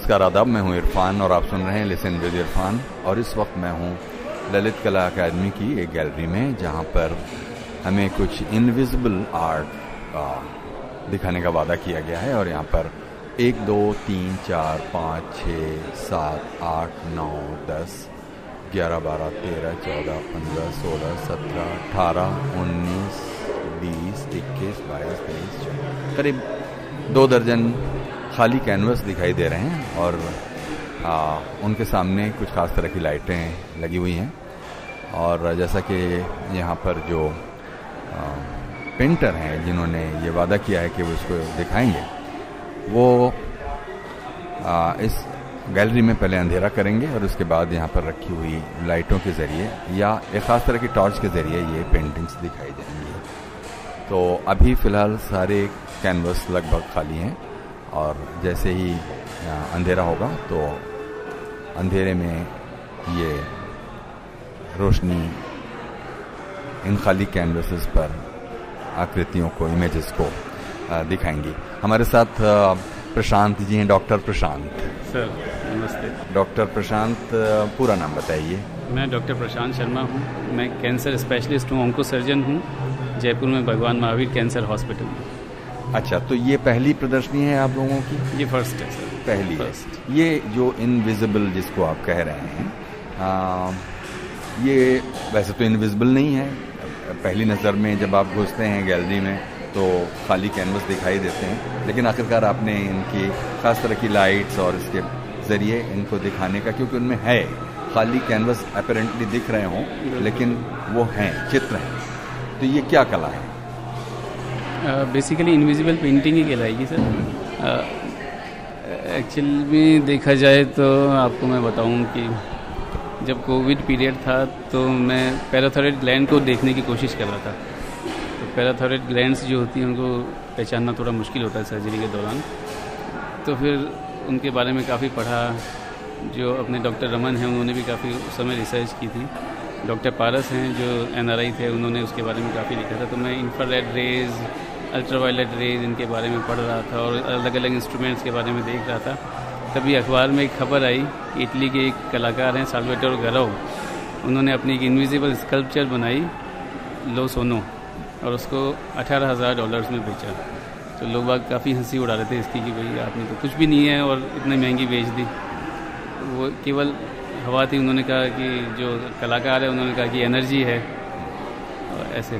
नमस्कार आदाब, मैं हूं इरफान और आप सुन रहे हैं लिसन विद इरफान। और इस वक्त मैं हूं ललित कला अकादमी की एक गैलरी में, जहां पर हमें कुछ इनविजिबल आर्ट दिखाने का वादा किया गया है। और यहां पर 1 2 3 4 5 6 7 8 9 10 11 12 13 14 15 16 17 18 19 20 21 22 23 24 करीब 2 दर्जन खाली कैनवस दिखाई दे रहे हैं। और उनके सामने कुछ खास तरह की लाइटें लगी हुई हैं। और जैसा कि यहाँ पर जो पेंटर हैं जिन्होंने ये वादा किया है कि वो इसको दिखाएंगे, वो इस गैलरी में पहले अंधेरा करेंगे और उसके बाद यहाँ पर रखी हुई लाइटों के ज़रिए या एक ख़ास तरह की टॉर्च के ज़रिए ये पेंटिंग्स दिखाई देंगी। तो अभी फ़िलहाल सारे कैनवस लगभग खाली हैं और जैसे ही अंधेरा होगा तो अंधेरे में ये रोशनी इन खाली कैनवसेस पर आकृतियों को, इमेजेस को दिखाएंगी। हमारे साथ प्रशांत जी हैं, डॉक्टर प्रशांत। सर नमस्ते। डॉक्टर प्रशांत, पूरा नाम बताइए। मैं डॉक्टर प्रशांत शर्मा हूँ। मैं कैंसर स्पेशलिस्ट हूँ, ऑन्को सर्जन हूँ, जयपुर में भगवान महावीर कैंसर हॉस्पिटल में। अच्छा, तो ये पहली प्रदर्शनी है आप लोगों की? ये फर्स्ट है सर। पहली फर्स्ट। है। ये जो इनविजिबल जिसको आप कह रहे हैं, ये वैसे तो इनविजिबल नहीं है। पहली नज़र में जब आप घुसते हैं गैलरी में तो खाली कैनवस दिखाई देते हैं, लेकिन आखिरकार आपने इनकी खास तरह की लाइट्स और इसके ज़रिए इनको दिखाने का, क्योंकि उनमें है खाली कैनवस अपेरेंटली दिख रहे हों लेकिन वो हैं, चित्र हैं। तो ये क्या कला है? बेसिकली इनविजिबल पेंटिंग ही कहलाएगी सर। एक्चुअल में देखा जाए तो आपको मैं बताऊं कि जब कोविड पीरियड था तो मैं पैराथायरॉइड ग्लैंड को देखने की कोशिश कर रहा था। तो पैराथायरॉइड ग्लैंड्स जो होती हैं उनको पहचानना थोड़ा मुश्किल होता है सर्जरी के दौरान। तो फिर उनके बारे में काफ़ी पढ़ा। जो अपने डॉक्टर रमन हैं उन्होंने भी काफ़ी उस समय रिसर्च की थी। डॉक्टर पारस हैं जो NRI थे, उन्होंने उसके बारे में काफ़ी लिखा था। तो मैं इंफ्रारेड रेज, अल्ट्रावायलेट रेज इनके बारे में पढ़ रहा था और अलग अलग इंस्ट्रूमेंट्स के बारे में देख रहा था। तभी अखबार में एक खबर आई, इटली के एक कलाकार हैं साल्वेटोर गरो, उन्होंने अपनी एक इनविजिबल स्कल्पचर बनाई लो सोनो और उसको $18,000 में बेचा। तो लोग बाग काफ़ी हंसी उड़ा रहे थे इसकी कि भाई आपने तो कुछ भी नहीं है और इतनी महंगी बेच दी। वो केवल हवा थी। उन्होंने कहा कि जो कलाकार है उन्होंने कहा कि एनर्जी है और ऐसे।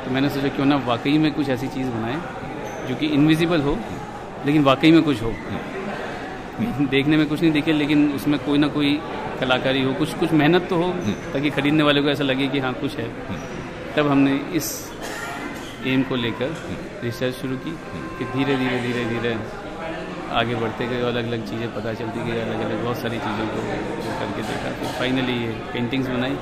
तो मैंने सोचा क्यों ना वाकई में कुछ ऐसी चीज़ बनाए जो कि इनविजिबल हो लेकिन वाकई में कुछ हो। देखने में कुछ नहीं दिखे लेकिन उसमें कोई ना कोई कलाकारी हो, कुछ मेहनत तो हो, ताकि खरीदने वाले को ऐसा लगे कि हाँ कुछ है। तब हमने इस एम को लेकर रिसर्च शुरू की कि धीरे धीरे आगे बढ़ते गए, अलग अलग चीज़ें पता चलती गई, अलग अलग बहुत सारी चीज़ों को करके देखा। तो फाइनली ये पेंटिंग्स बनाई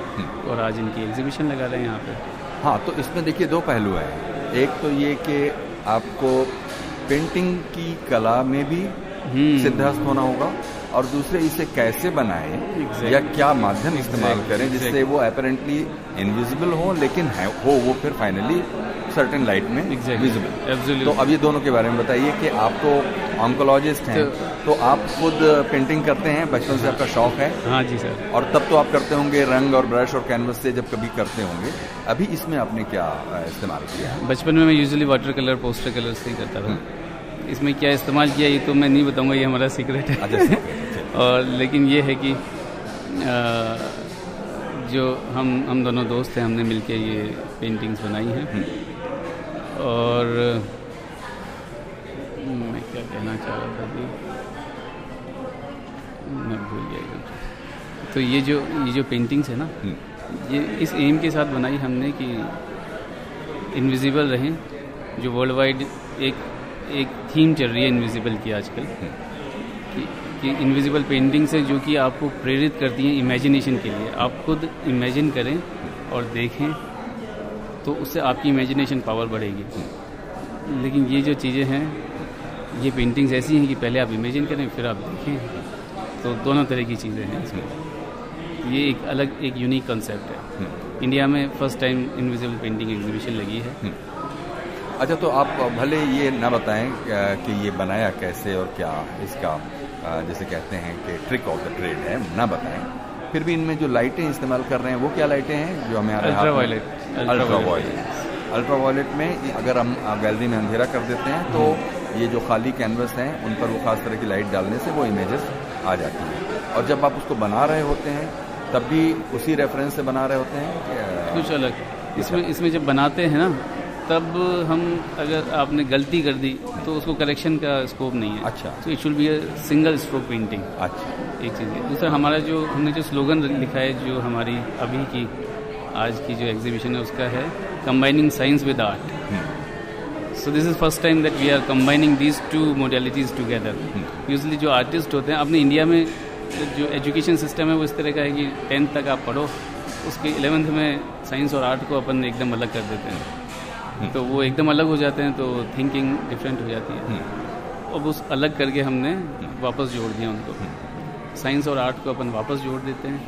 और आज इनकी एग्जीबिशन लगा रहे हैं यहाँ पे। हाँ, तो इसमें देखिए 2 पहलू हैं। एक तो ये कि आपको पेंटिंग की कला में भी सिद्धहस्त होना होगा और दूसरे इसे कैसे बनाएं या क्या माध्यम इस्तेमाल करें जिससे वो अपेरेंटली इनविजिबल हो लेकिन हो वो फिर फाइनली सर्टेन लाइट में विजिबल। तो अब ये दोनों के बारे में बताइए कि आप तो ऑन्कोलॉजिस्ट हैं, तो आप खुद पेंटिंग करते हैं, बचपन से आपका शौक है? हाँ जी सर। और तब तो आप करते होंगे रंग और ब्रश और कैनवस से, जब कभी करते होंगे। अभी इसमें आपने क्या इस्तेमाल किया? बचपन में मैं usually water colour, poster colour से ही करता था। इसमें क्या इस्तेमाल किया ये तो मैं नहीं बताऊंगा, ये हमारा सीक्रेट है। और लेकिन ये है कि जो हम दोनों दोस्त हैं, हमने मिलके ये पेंटिंग्स बनाई हैं। और मैं क्या कहना चाह रहा था कि मैं भूल गया। तो ये जो पेंटिंग्स है ना, ये इस एम के साथ बनाई हमने कि इनविजिबल रहें। जो वर्ल्ड वाइड एक थीम चल रही है इनविजिबल की आजकल, कि इनविजिबल पेंटिंग्स है जो कि आपको प्रेरित करती हैं इमेजिनेशन के लिए। आप खुद इमेजिन करें और देखें तो उससे आपकी इमेजिनेशन पावर बढ़ेगी। लेकिन ये जो चीज़ें हैं, ये पेंटिंग्स ऐसी हैं कि पहले आप इमेजिन करें फिर आप देखें। तो दोनों तरह की चीज़ें हैं इसमें। ये एक अलग, एक यूनिक कंसेप्ट है। इंडिया में first time invisible painting exhibition लगी है। अच्छा, तो आप भले ये ना बताएं कि ये बनाया कैसे और क्या इसका जैसे कहते हैं कि ट्रिक ऑफ द ट्रेड है, ना बताएं, फिर भी इनमें जो लाइटें इस्तेमाल कर रहे हैं वो क्या लाइटें हैं जो हमें अल्ट्रावायलेट में अगर हम गैलरी में अंधेरा कर देते हैं तो ये जो खाली कैनवस हैं उन पर वो खास तरह की लाइट डालने से वो इमेजेस आ जाती हैं। और जब आप उसको बना रहे होते हैं तब भी उसी रेफरेंस से बना रहे होते हैं कुछ अलग। इसमें जब बनाते हैं ना तब हम अगर आपने गलती कर दी तो उसको करेक्शन का स्कोप नहीं है। अच्छा। तो it should be a single stroke painting. अच्छा, एक चीज़ है। दूसरा हमारा जो हमने जो स्लोगन लिखा है जो हमारी अभी की आज की जो एग्जीबिशन है उसका है combining science with art. So this is first time that we are combining these two modalities together. Usually जो आर्टिस्ट होते हैं अपने इंडिया में जो एजुकेशन सिस्टम है वो इस तरह का है कि 10th तक आप पढ़ो, उसके 11th में साइंस और आर्ट को अपन एकदम अलग कर देते हैं। तो वो एकदम अलग हो जाते हैं तो थिंकिंग डिफरेंट हो जाती है। अब उस अलग करके हमने वापस जोड़ दिया उनको, साइंस और आर्ट को अपन वापस जोड़ देते हैं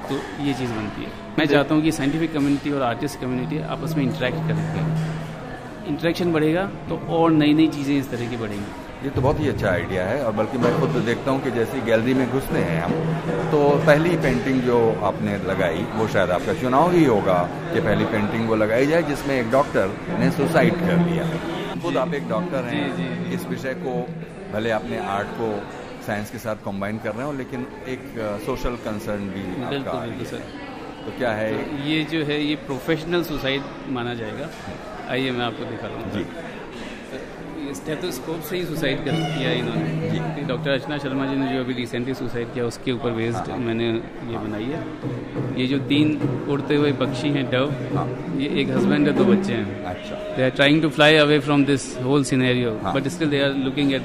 तो ये चीज़ बनती है। मैं चाहता हूँ कि साइंटिफिक कम्युनिटी और आर्टिस्ट कम्युनिटी आपस में इंटरेक्ट करें, इंटरेक्शन बढ़ेगा तो और नई नई चीज़ें इस तरह की बढ़ेंगी। ये तो बहुत ही अच्छा आइडिया है। और बल्कि मैं खुद देखता हूँ कि जैसे गैलरी में घुसते हैं हम तो पहली पेंटिंग जो आपने लगाई वो शायद आपका चुनाव ही होगा कि पहली पेंटिंग वो लगाई जाए जिसमें एक डॉक्टर ने सुसाइड कर लिया। खुद आप एक डॉक्टर हैं, इस विषय को भले आपने आर्ट को साइंस के साथ कंबाइन कर रहे हो लेकिन एक सोशल कंसर्न भी आपका है। सर तो क्या है तो ये जो है ये प्रोफेशनल सुसाइड माना जाएगा। आइए मैं आपको दिखा रहा हूँ जी। स्टेथोस्कोप से ही सुसाइड किया इन्होंने। डॉक्टर अर्चना शर्मा जी ने जो अभी रिसेंटली सुसाइड किया उसके ऊपर बेस्ड मैंने ये बनाई है। ये जो 3 उड़ते हुए पक्षी हैं डव, ये एक हस्बैंड है 2 बच्चे हैं। अच्छा। They are trying to fly away from this whole scenario but still they are looking at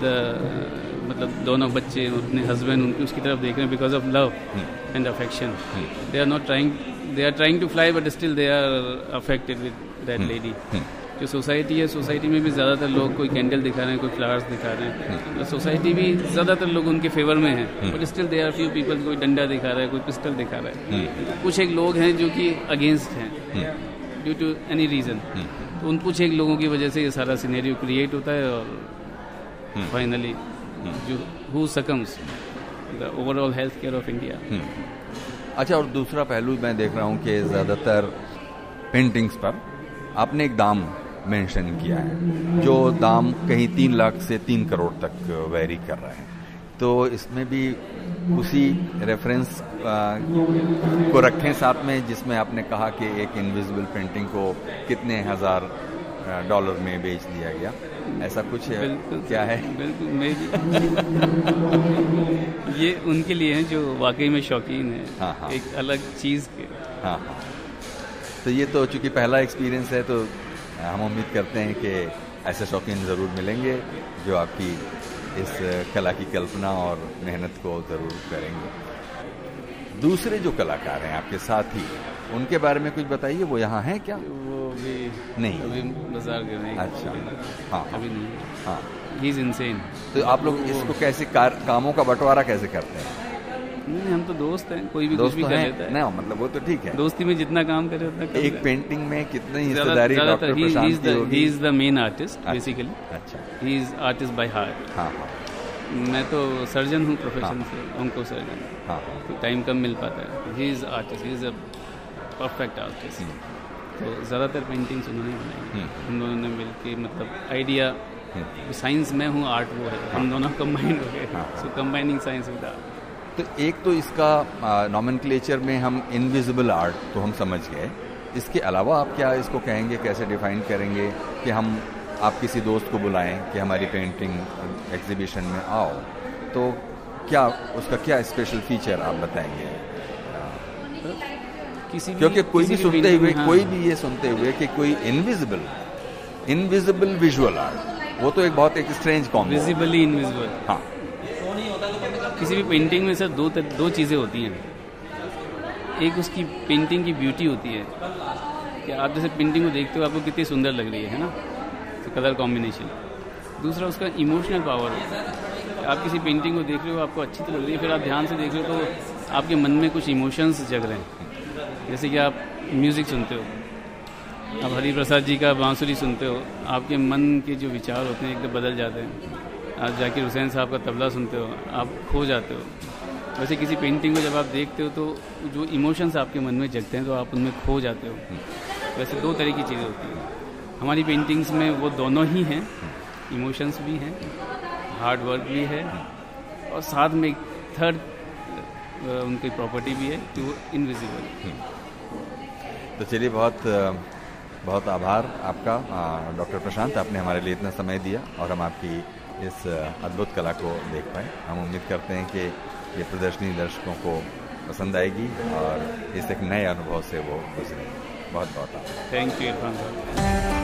the मतलब दोनों बच्चे अपने हस्बैंड उसकी तरफ देख रहे हैं because of love and affection. They are not trying to fly but still they are affected with that lady. जो सोसाइटी है, सोसाइटी में भी ज़्यादातर लोग कोई कैंडल दिखा रहे हैं, कोई फ्लावर्स दिखा रहे हैं। सोसाइटी भी ज़्यादातर लोग उनके फेवर में हैं but still they are few people, कोई डंडा दिखा रहा है, कोई पिस्टल दिखा रहा है। कुछ एक लोग हैं जो कि अगेंस्ट हैं ड्यू टू एनी रीज़न। तो उन कुछ एक लोगों की वजह से ये सारा सिनेरियो क्रिएट होता है और फाइनली जो who succumbs the overall health care of India. अच्छा, और दूसरा पहलू मैं देख रहा हूँ कि ज़्यादातर पेंटिंग्स पर आपने एक दाम मेंशन किया है जो दाम कहीं 3 लाख से 3 करोड़ तक वेरी कर रहे हैं। तो इसमें भी उसी रेफरेंस को रखें साथ में जिसमें आपने कहा कि एक इनविजिबल पेंटिंग को कितने $1000 में बेच दिया गया, ऐसा कुछ है? क्या है? बिल्कुल ये उनके लिए है जो वाकई में शौकीन है। हाँ। एक अलग चीज़ के। हाँ। तो ये तो चूंकि पहला एक्सपीरियंस है तो हम उम्मीद करते हैं कि ऐसे शौकीन ज़रूर मिलेंगे जो आपकी इस कला की कल्पना और मेहनत को ज़रूर करेंगे। दूसरे जो कलाकार हैं आपके साथ ही उनके बारे में कुछ बताइए, वो यहाँ हैं क्या? वो भी नहीं, अभी बाजार गए नहीं। अच्छा। हाँ, अभी नहीं। हाँ, ही इज इनसेन। तो आप लोग इसको कैसे कामों का बंटवारा कैसे करते हैं? नहीं, हम तो दोस्त हैं, कोई भी कुछ भी कर लेता है। ना, मतलब वो तो ठीक है, दोस्ती में जितना काम करे उतना कर। एक पेंटिंग में कितनी हिस्सेदारी doctor Prashant he is the main artist basically. अच्छा। He is artist by heart. हाँ। मैं तो सर्जन हूँ प्रोफेशन से, उनको सर्जन। हाँ। तो टाइम कम मिल पाता है। ही is artist, he is a perfect artist. तो ज़्यादातर पेंटिंग्स उन्होंने बनाई। हम दोनों ने मिल के मतलब आइडिया, साइंस में हूँ, आर्ट वो है, हम दोनों कंबाइन हो गए। सो कंबाइनिंग साइंस विद आर्ट। तो एक तो इसका नॉमेनक्लेचर में हम इनविजिबल आर्ट तो हम समझ गए, इसके अलावा आप क्या इसको कहेंगे, कैसे डिफाइन करेंगे कि हम आप किसी दोस्त को बुलाएं कि हमारी पेंटिंग एग्जीबिशन में आओ, तो क्या उसका क्या स्पेशल फीचर आप बताएंगे? क्योंकि कोई भी सुनते हुए कोई भी ये सुनते हुए कि कोई इनविजिबल विजुअल आर्ट, वो तो एक बहुत एक स्ट्रेंज कॉम्बो। Visibly invisible. हाँ। किसी भी पेंटिंग में सर दो चीज़ें होती हैं। एक उसकी पेंटिंग की ब्यूटी होती है कि आप जैसे पेंटिंग को देखते हो आपको कितनी सुंदर लग रही है ना, तो कलर कॉम्बिनेशन। दूसरा उसका इमोशनल पावर होता है। आप किसी पेंटिंग को देख रहे हो, आपको अच्छी तो लग रही है, फिर आप ध्यान से देख रहे हो तो आपके मन में कुछ इमोशंस जग रहे हैं। जैसे कि आप म्यूज़िक सुनते हो, आप हरिप्रसाद जी का बांसुरी सुनते हो, आपके मन के जो विचार होते हैं एकदम बदल जाते हैं। आप जाकिर हुसैन साहब का तबला सुनते हो, आप खो जाते हो। वैसे किसी पेंटिंग को जब आप देखते हो तो जो इमोशंस आपके मन में जगते हैं तो आप उनमें खो जाते हो। वैसे दो तरह की चीज़ें होती हैं हमारी पेंटिंग्स में, वो दोनों ही हैं, इमोशंस भी हैं, हार्ड वर्क भी है, और साथ में एक थर्ड उनकी प्रॉपर्टी भी है कि वो इनविजिबल। तो चलिए, बहुत बहुत आभार आपका डॉक्टर प्रशांत, आपने हमारे लिए इतना समय दिया और हम आपकी इस अद्भुत कला को देख पाए। हम उम्मीद करते हैं कि ये प्रदर्शनी दर्शकों को पसंद आएगी और इस एक नए अनुभव से वो गुजरेंगे। बहुत बहुत आभार। थैंक यू इरफान साहब।